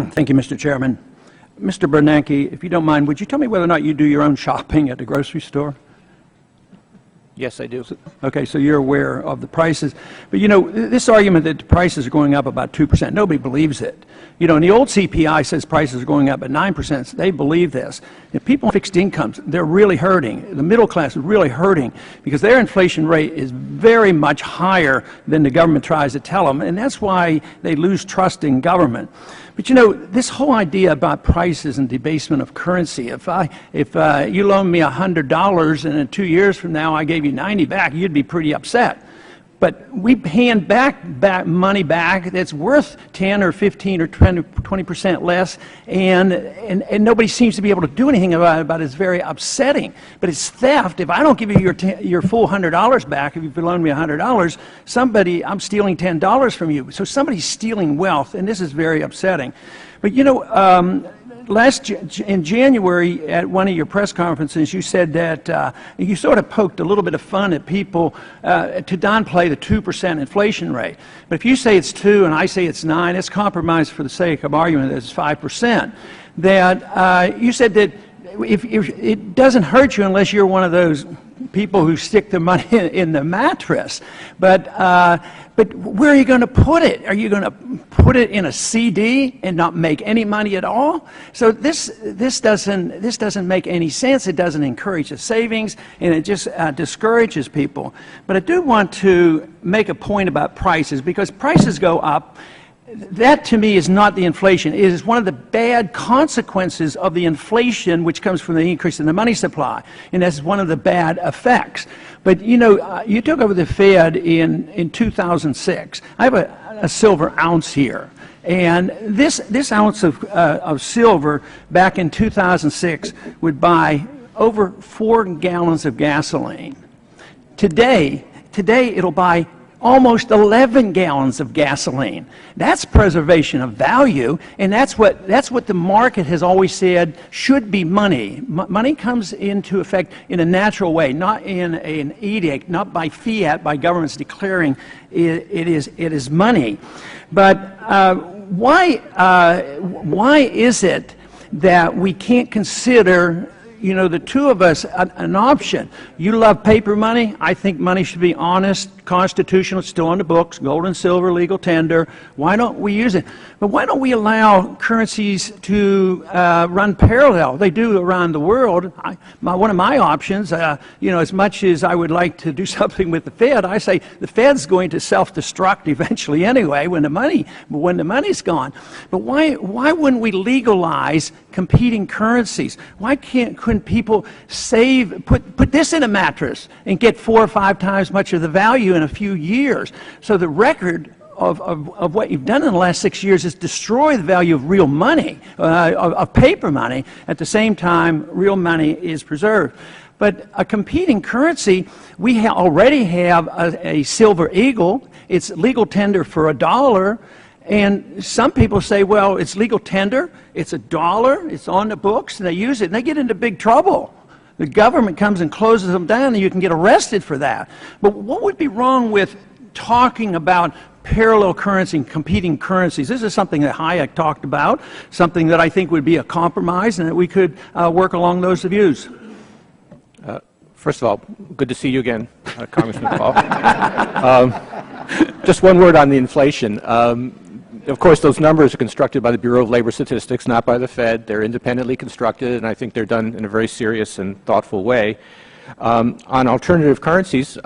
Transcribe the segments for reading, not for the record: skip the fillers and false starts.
Thank you, Mr. Chairman. Mr. Bernanke, if you don't mind, would you tell me whether or not you do your own shopping at the grocery store? Yes, I do. Okay, so you're aware of the prices. But, you know, this argument that the prices are going up about 2%, nobody believes it. You know, and the old CPI says prices are going up at 9%. They believe this. If people on fixed incomes, they're really hurting. The middle class is really hurting because their inflation rate is very much higher than the government tries to tell them, and that's why they lose trust in government. But you know, this whole idea about prices and debasement of currency, if you loan me $100 and in 2 years from now I gave you 90 back, you'd be pretty upset. But we hand back money back that's worth 10 or 15 or 20% less, and nobody seems to be able to do anything about it. It's very upsetting. But it's theft. If I don't give you your full $100 back, if you loan me $100, I'm stealing $10 from you. So somebody's stealing wealth, and this is very upsetting. But you know, in January at one of your press conferences, you said that you sort of poked a little bit of fun at people to downplay the 2% inflation rate. But if you say it's 2 and I say it's 9, it's compromised for the sake of argument that it's 5%. That you said that if it doesn't hurt you unless you're one of those people who stick their money in the mattress. But where are you going to put it? Are you going to put it in a CD and not make any money at all? So this doesn't make any sense. It doesn't encourage the savings, and it just discourages people. But I do want to make a point about prices, because prices go up. That, to me, is not the inflation. It is one of the bad consequences of the inflation, which comes from the increase in the money supply, and that's one of the bad effects. But, you know, you took over the Fed in 2006. I have a silver ounce here, and this ounce of silver back in 2006 would buy over 4 gallons of gasoline. Today it'll buy almost 11 gallons of gasoline. That's preservation of value, and that's what the market has always said should be money. Money comes into effect in a natural way, not in an edict, not by fiat, by governments declaring it is money. But why is it that we can't consider, you know, the two of us, an option? You love paper money. I think money should be honest, constitutional, still on the books, gold and silver, legal tender. Why don't we use it? But why don't we allow currencies to run parallel? They do around the world. One of my options, you know, as much as I would like to do something with the Fed, I say the Fed's going to self-destruct eventually anyway when the money's gone. But why wouldn't we legalize competing currencies? Why couldn't people put this in a mattress and get 4 or 5 times much of the value in a few years? So the record of what you've done in the last 6 years is destroy the value of real money, of paper money. At the same time, real money is preserved. But a competing currency, we already have a silver eagle. It's legal tender for $1. And some people say, well, it's legal tender, it's $1, it's on the books, and they use it, and they get into big trouble. The government comes and closes them down, and you can get arrested for that. But what would be wrong with talking about parallel currency and competing currencies? This is something that Hayek talked about, something that I think would be a compromise, and that we could work along those views. First of all, good to see you again, Congressman Paul. Just one word on the inflation. Of course, those numbers are constructed by the Bureau of Labor Statistics, not by the Fed. They're independently constructed, and I think they're done in a very serious and thoughtful way. On alternative currencies,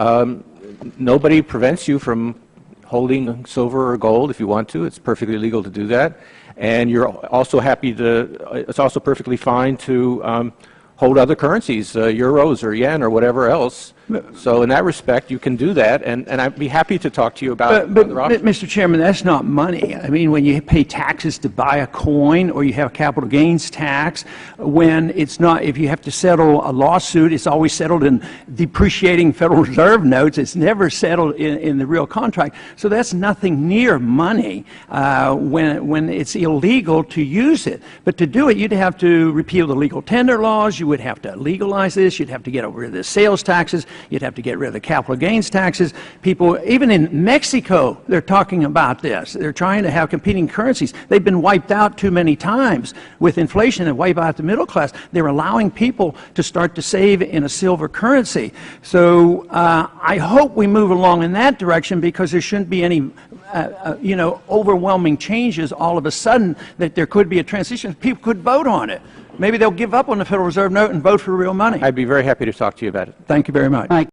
nobody prevents you from holding silver or gold if you want to. It's perfectly legal to do that. And you're also it's also perfectly fine to hold other currencies, euros or yen or whatever else. So in that respect, you can do that, and I'd be happy to talk to you about other options. Mr. Chairman, that's not money. I mean, when you pay taxes to buy a coin, or you have capital gains tax, when it's not, if you have to settle a lawsuit, it's always settled in depreciating Federal Reserve notes. It's never settled in the real contract. So that's nothing near money when it's illegal to use it. But to do it, you'd have to repeal the legal tender laws. You would have to legalize this. You'd have to get over the sales taxes. You'd have to get rid of the capital gains taxes. People, even in Mexico, they're talking about this. They're trying to have competing currencies. They've been wiped out too many times with inflation and wipe out the middle class. They're allowing people to start to save in a silver currency. So I hope we move along in that direction, because there shouldn't be any overwhelming changes all of a sudden, that there could be a transition. People could vote on it. Maybe they'll give up on the Federal Reserve note and vote for real money. I'd be very happy to talk to you about it. Thank you very much.